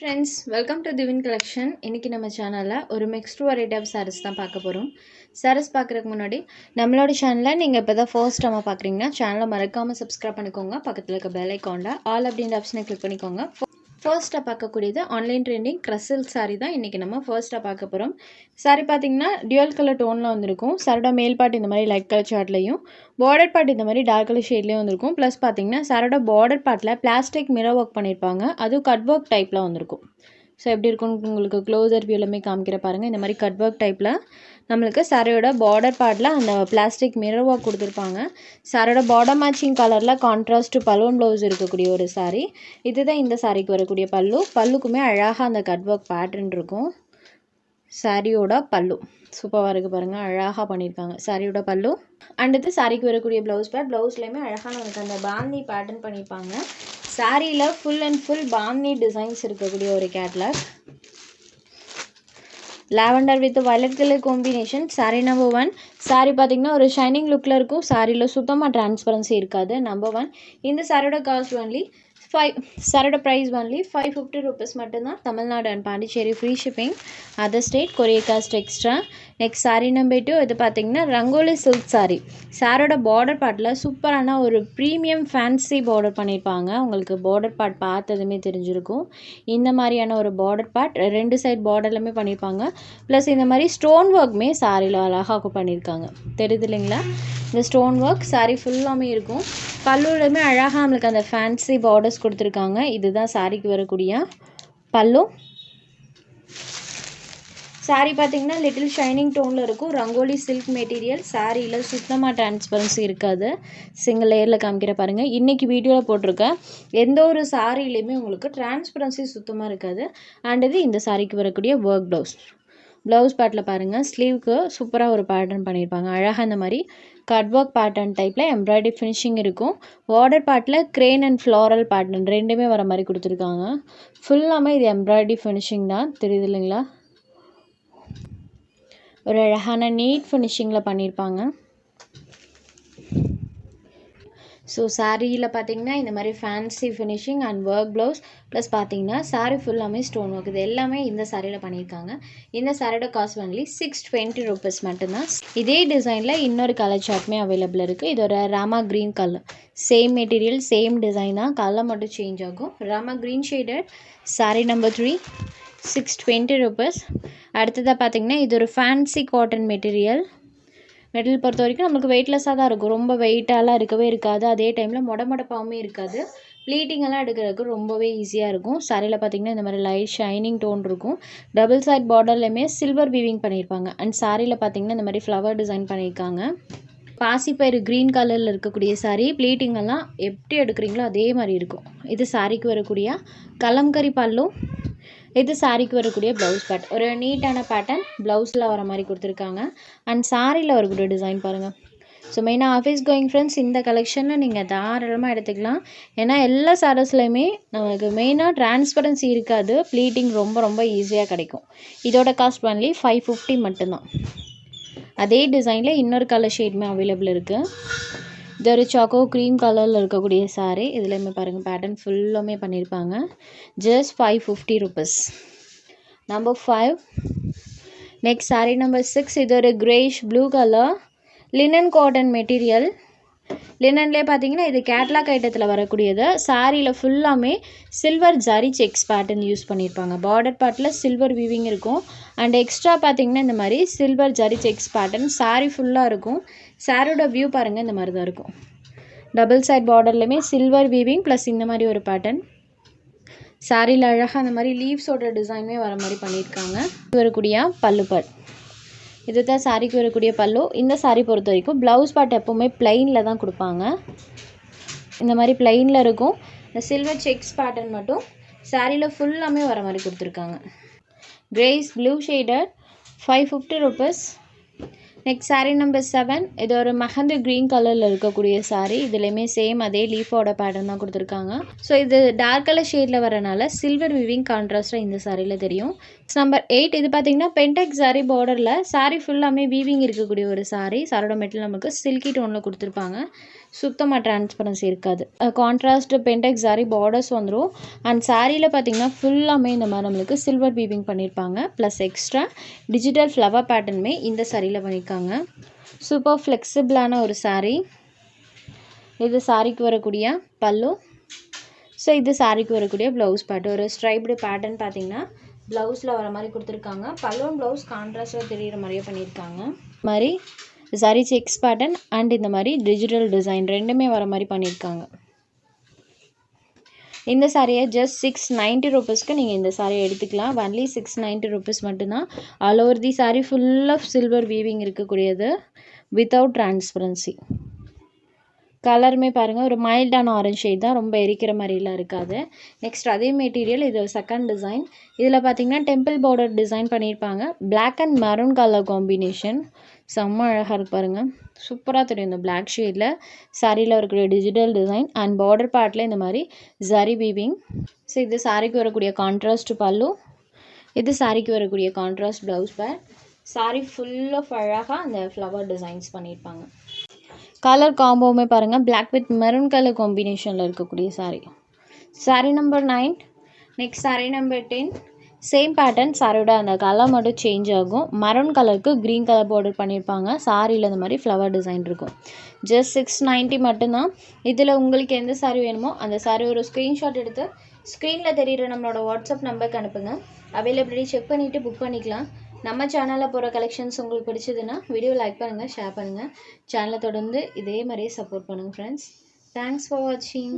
friends, welcome to Divin Collection. இன்னைக்கு நம்ம சேனல்ல ஒரு mixed variety of sarees தான் பார்க்க போறோம். sarees பார்க்கறதுக்கு முன்னாடி நம்மளோட சேனலை நீங்க இப்பதான் ஃபர்ஸ்ட் டைம் பார்க்கறீங்கன்னா சேனலை மறக்காம subscribe பண்ணிக்கோங்க. பக்கத்துல இருக்க bell icon-ல all அப்படிங்கற ஆப்ஷனை click பண்ணிக்கோங்க. ஃபர்ஸ்டா பார்க்கக்கூடியது ஆன்லைன் ட்ரெண்டிங் கிரஸல் saree தான் இன்னைக்கு நம்ம ஃபர்ஸ்டா பார்க்க போறோம். saree பாத்தீங்கன்னா டியூயல் கலர் டோன்ல வந்திருக்கும். சாரியோட மேல் பார்ட் இந்த மாதிரி லைட் கலர் சார்ட்லயும் பார்டர் பார்ட் இந்த மாதிரி டார்க் கலர் ஷேட்லயும் வந்திருக்கும். ப்ளஸ் பாத்தீங்கன்னா சாரியோட பார்டர் பார்ட்ல பிளாஸ்டிக் மிரர் ஒர்க் பண்ணிருப்பாங்க. அது கட் ஒர்க் டைப்ல வந்திருக்கும். ஸோ எப்படி இருக்கும்னு உங்களுக்கு க்ளோசர் வியூலமே காமிக்கிற பாருங்க. இந்த மாதிரி கட் ஒர்க் டைப்ல நம்மளுக்கு சாரியோட பார்டர் பார்ட்ல அந்த பிளாஸ்டிக் மிரர் ஒர்க் கொடுத்துருப்பாங்க. சாரியோட பார்டர் மேட்சிங் கலர்ல கான்ட்ராஸ்ட் பலூன் ப்ளவுஸ் இருக்கக்கூடிய ஒரு சாரி. இதுதான் இந்த சாரிக்கு வரக்கூடிய பல்லு. பல்லுக்குமே அழகாக அந்த கட் ஒர்க் பேட்டர்ன் இருக்கும். சாரியோட பல்லு சூப்பராக இருக்குது பாருங்கள், அழகாக பண்ணியிருக்காங்க சாரியோட பல்லு. அண்ட் இது சாரிக்கு வரக்கூடிய ப்ளவுஸ் பேட். ப்ளவுஸ்லேயுமே அழகாக நமக்கு அந்த பாந்தி பேட்டர்ன் பண்ணியிருப்பாங்க. சாரியில் ஃபுல் அண்ட் ஃபுல் பாந்தி டிசைன்ஸ் இருக்கக்கூடிய ஒரு catalogue. Lavender with violet colour combination. Sorry number 1. Sorry பார்த்தீங்கன்னா ஒரு ஷைனிங் லுக்கில் இருக்கும். சாரியில் சுத்தமாக டிரான்ஸ்பரன்சி இருக்காது. நம்பர் 1. இந்த சாரியோட காஸ்ட் ஒன்லி சாரியோட ப்ரைஸ் ஒன்லி 550 rupees மட்டும்தான். Tamil Nadu and Pondicherry free shipping. Other state courier cost extra. Next sorry number 2. இது பார்த்தீங்கன்னா ரங்கோலி சில்க் சாரி. சாரியோட பார்டர் பார்ட்டில் சூப்பரான ஒரு ப்ரீமியம் ஃபேன்சி பார்டர் பண்ணியிருப்பாங்க. உங்களுக்கு பார்டர் பார்ட் பார்த்ததுமே தெரிஞ்சிருக்கும். இந்த மாதிரியான ஒரு பார்டர் பார்ட் ரெண்டு சைட் பார்டர்லையுமே பண்ணியிருப்பாங்க. ப்ளஸ் இந்த மாதிரி ஸ்டோன் ஒர்க்குமே சாரியில் அழகாக பண்ணியிருக்காங்க. தெரியுது இல்லைங்களா? இந்த ஸ்டோன் ஒர்க் சாரி ஃபுல்லாமே இருக்கும். பல்லுலையுமே அழகாக நம்மளுக்கு அந்த ஃபேன்சி பார்டர்ஸ் கொடுத்துருக்காங்க. இதுதான் சாரிக்கு வரக்கூடிய பல்லு. சாரி பார்த்தீங்கன்னா லிட்டில் ஷைனிங் டோனில் இருக்கும். Rangoli silk material. சாரியில் சுத்தமாக டிரான்ஸ்பரன்சி இருக்காது. சிங்கிள் லேயரில் காமிக்கிற பாருங்கள். இன்றைக்கி வீடியோவில் போட்டிருக்க எந்த ஒரு சாரிலையுமே உங்களுக்கு டிரான்ஸ்பரன்சி சுத்தமாக இருக்காது. அண்ட் இது இந்த சாரிக்கு வரக்கூடிய ஒர்க் ப்ளவுஸ் பார்ட்டில் பாருங்கள், ஸ்லீவுக்கு சூப்பராக ஒரு பேட்டர்ன் பண்ணியிருப்பாங்க. அழகாக இந்த மாதிரி கட் ஒர்க் பேட்டர்ன் டைப்பில் எம்ப்ராய்டரி ஃபினிஷிங் இருக்கும். பார்டர் பார்ட்டில் க்ரேன் அண்ட் ஃப்ளாரல் பேட்டர்ன் ரெண்டுமே வர மாதிரி கொடுத்துருக்காங்க. ஃபுல்லாமே இது எம்ப்ராய்டரி ஃபினிஷிங் தான். தெரியுது இல்லைங்களா? ஒரு அழகான நீட் ஃபினிஷிங்கில் பண்ணியிருப்பாங்க. ஸோ சாரியில் பார்த்தீங்கன்னா இந்த மாதிரி fancy finishing and work blouse plus பார்த்தீங்கன்னா சாரி ஃபுல்லாமே ஸ்டோன் ஒர்க். இது எல்லாமே இந்த சாரியில் பண்ணியிருக்காங்க. இந்த சாரியோட காஸ்ட் ஒன்லி 620 rupees மட்டும்தான். இதே டிசைனில் இன்னொரு கலர் சார்ட்டுமே அவைலபிள் இருக்குது. இது ஒரு Rama green colour. Same material same design தான், கலர் மட்டும் சேஞ்ச் ஆகும். Rama green shaded. Sorry number 3. 620 rupees. அடுத்ததாக பார்த்தீங்கன்னா இது ஒரு ஃபேன்சி காட்டன் மெட்டீரியல் பொறுத்த வரைக்கும் நம்மளுக்கு வெயிட்லெஸ்ஸாக தான் இருக்கும். ரொம்ப வெயிட்டாலாம் இருக்கவே இருக்காது. அதே டைமில் மொடமொடப்பாகவுமே இருக்காது. ப்ளீட்டிங்கெல்லாம் எடுக்கிறதுக்கு ரொம்பவே ஈஸியாக இருக்கும். சாரியில் பார்த்தீங்கன்னா இந்த மாதிரி லைட் ஷைனிங் டோன் இருக்கும். டபுள் சைட் பார்டர்லையுமே சில்வர் வீவிங் பண்ணியிருப்பாங்க. அண்ட் சாரியில் பார்த்தீங்கன்னா இந்த மாதிரி ஃப்ளவர் டிசைன் பண்ணியிருக்காங்க. பாசிப்பயிறு க்ரீன் கலரில் இருக்கக்கூடிய சாரீ. ப்ளீட்டிங்கெல்லாம் எப்படி எடுக்கிறீங்களோ அதே மாதிரி இருக்கும். இது சாரிக்கு வரக்கூடிய கலம்கரி பல்லு. இது சாரிக்கு வரக்கூடிய ப்ளவுஸ் பேட். ஒரு நீட்டான பேட்டர்ன் ப்ளவுஸில் வர மாதிரி கொடுத்துருக்காங்க. அண்ட் சாரியில் வரக்கூடிய டிசைன் பாருங்கள். ஸோ மெயினாக ஆஃபீஸ் கோயிங் ஃப்ரெண்ட்ஸ் இந்த கலெக்ஷனில் நீங்கள் தாராளமாக எடுத்துக்கலாம். ஏன்னா எல்லா சாரீஸ்லையுமே நமக்கு மெயினாக டிரான்ஸ்பரன்சி இருக்காது. ப்ளீட்டிங் ரொம்ப ஈஸியாக கிடைக்கும். இதோட காஸ்ட் ஒன்லி 550 மட்டும்தான். அதே டிசைனில் இன்னொரு கலர் ஷேடுமே அவைலபிள் இருக்குது. இது ஒரு சாக்கோ க்ரீம் கலரில் இருக்கக்கூடிய சாரீ. இதுலேயுமே பாருங்கள் பேட்டர்ன் ஃபுல்லாமே பண்ணியிருப்பாங்க. Just 550 rupees. Number 5. Next sari number 6. இது ஒரு கிரேஷ் blue colour linen cotton material. லினன்லேயே பார்த்தீங்கன்னா இது கேட்லாக் ஐட்டத்தில் வரக்கூடியது. சாரியில் ஃபுல்லாமே silver zari checks pattern use பண்ணியிருப்பாங்க. பார்டர் பார்ட்டில் சில்வர் வீவிங் இருக்கும். அண்ட் எக்ஸ்ட்ரா பார்த்தீங்கன்னா இந்த மாதிரி silver zari checks pattern sari ஃபுல்லாக இருக்கும். சாரியோட வியூ பாருங்கள், இந்த மாதிரி தான் இருக்கும். டபுள் சைட் பார்டர்லையுமே சில்வர் வீவிங் ப்ளஸ் இந்த மாதிரி ஒரு பேட்டர்ன். சாரியில் அழகாக அந்த மாதிரி லீவ்ஸோட டிசைனுமே வர மாதிரி பண்ணியிருக்காங்க. வரக்கூடிய பல்லு பார்ட். இது தான் சாரிக்கு வரக்கூடிய பல்லு. இந்த சாரி பொறுத்த வரைக்கும் ப்ளவுஸ் பார்ட் எப்போவுமே பிளைனில் தான் கொடுப்பாங்க. இந்த மாதிரி பிளைனில் இருக்கும். இந்த சில்வர் செக்ஸ் பேட்டர்ன் மட்டும் சாரியில் ஃபுல்லாமே வர மாதிரி கொடுத்துருக்காங்க. Grace blue shaded. 550 rupees. Next saree number 7. இது ஒரு மெஹந்தி க்ரீன் கலரில் இருக்கக்கூடிய saree. இதுலேயுமே சேம் அதே லீஃபோட பேட்டர்ன் தான் கொடுத்துருக்காங்க. ஸோ இது டார்க் கலர் ஷேடில் வரனால சில்வர் விவிங் கான்ட்ராஸ்ட்டாக இந்த சாரியில் தெரியும். நம்பர் 8. இது பார்த்தீங்கன்னா பென்டெக்ஸ் saree பார்டரில் saree ஃபுல்லாமே வீவிங் இருக்கக்கூடிய ஒரு saree. சாரோட மெட்டீரியல் நமக்கு சில்கி டோனில் கொடுத்துருப்பாங்க. சுத்தமாக டிரான்ஸ்பரன்சி இருக்காது. கான்ட்ராஸ்ட் பென்டெக்ஸ் saree பார்டர்ஸ் வந்துடும். அண்ட் சாரியில் பார்த்தீங்கன்னா ஃபுல்லாமே இந்த மாதிரி நம்மளுக்கு சில்வர் வீவிங் பண்ணியிருப்பாங்க. ப்ளஸ் எக்ஸ்ட்ரா டிஜிட்டல் ஃப்ளவர் பேட்டர்னுமே இந்த சாரியில் பண்ணியிருக்காங்க. சூப்பர் ஃப்ளெக்சிபிளான ஒரு saree. இது சாரிக்கு வரக்கூடிய பல்லு. ஸோ இது சாரிக்கு வரக்கூடிய ப்ளவுஸ் பேட்டர்ன். ஒரு ஸ்ட்ரைப்டு பேட்டர்ன் பார்த்தீங்கன்னா ப்ளவுஸில் வர மாதிரி கொடுத்துருக்காங்க. பல்லுவன் ப்ளவுஸ் கான்ட்ராஸ்டாக தெரிகிற மாதிரியே பண்ணியிருக்காங்க. மாதிரி சாரி செக்ஸ் பேட்டர்ன் அண்ட் இந்த மாதிரி டிஜிட்டல் டிசைன் ரெண்டுமே வர மாதிரி பண்ணியிருக்காங்க. இந்த சாரியை ஜஸ்ட் 690 rupeesக்கு நீங்கள் இந்த சாரியை எடுத்துக்கலாம். ஒன்லி 690 rupees மட்டும்தான். All over the sari full of silver weaving இருக்கக்கூடியது வித்தவுட் டிரான்ஸ்பரன்சி. கலருமே பாருங்கள் ஒரு மைல்டான ஆரஞ்ச் ஷேட் தான், ரொம்ப எரிக்கிற மாதிரிலாம் இருக்காது. நெக்ஸ்ட் அதே மெட்டீரியல் இது செகண்ட் டிசைன். இதில் பார்த்தீங்கன்னா டெம்பிள் பார்டர் டிசைன் பண்ணியிருப்பாங்க. Black and maroon colour combination செம்ம அழகாக இருக்கு பாருங்கள். சூப்பராக தெரியும் இந்த பிளாக் ஷேடில் சாரியில் இருக்கக்கூடிய டிஜிட்டல் டிசைன் அண்ட் பார்டர் பார்ட்டில் இந்த மாதிரி ஜரி வீவிங். ஸோ இது சாரிக்கு வரக்கூடிய கான்ட்ராஸ்ட் பல்லு. இது சாரிக்கு வரக்கூடிய கான்ட்ராஸ்ட் ப்ளவுஸ் பேர். சாரி ஃபுல் ஆஃப் அழகாக அந்த ஃப்ளவர் டிசைன்ஸ் பண்ணியிருப்பாங்க. கலர் காம்போவுமே பாருங்கள் பிளாக் வித் மெரூன் கலர் காம்பினேஷனில் இருக்கக்கூடிய sari. Sari number 9. Next sari number 10. Same pattern, சாரியோட அந்த கலர் மட்டும் சேஞ்ச் ஆகும். மெரூன் கலருக்கு க்ரீன் கலர் பார்டர் பண்ணியிருப்பாங்க. சாரியில் இந்த மாதிரி ஃப்ளவர் டிசைன் இருக்கும். ஜஸ்ட் 690 மட்டும்தான். இதில் உங்களுக்கு எந்த சாரீ வேணுமோ அந்த சாரீ ஒரு ஸ்க்ரீன்ஷாட் எடுத்து ஸ்க்ரீனில் தெரிகிற நம்மளோட வாட்ஸ்அப் நம்பருக்கு அனுப்புங்க. அவைலபிலிட்டி செக் பண்ணிவிட்டு புக் பண்ணிக்கலாம். நம்ம சேனலில் போகிற கலெக்ஷன்ஸ் உங்களுக்கு பிடிச்சதுன்னா வீடியோ லைக் பண்ணுங்கள், ஷேர் பண்ணுங்கள். சேனலை தொடர்ந்து இதே மாதிரியே சப்போர்ட் பண்ணுங்கள் ஃப்ரெண்ட்ஸ். தேங்க்ஸ் ஃபார் வாட்சிங்.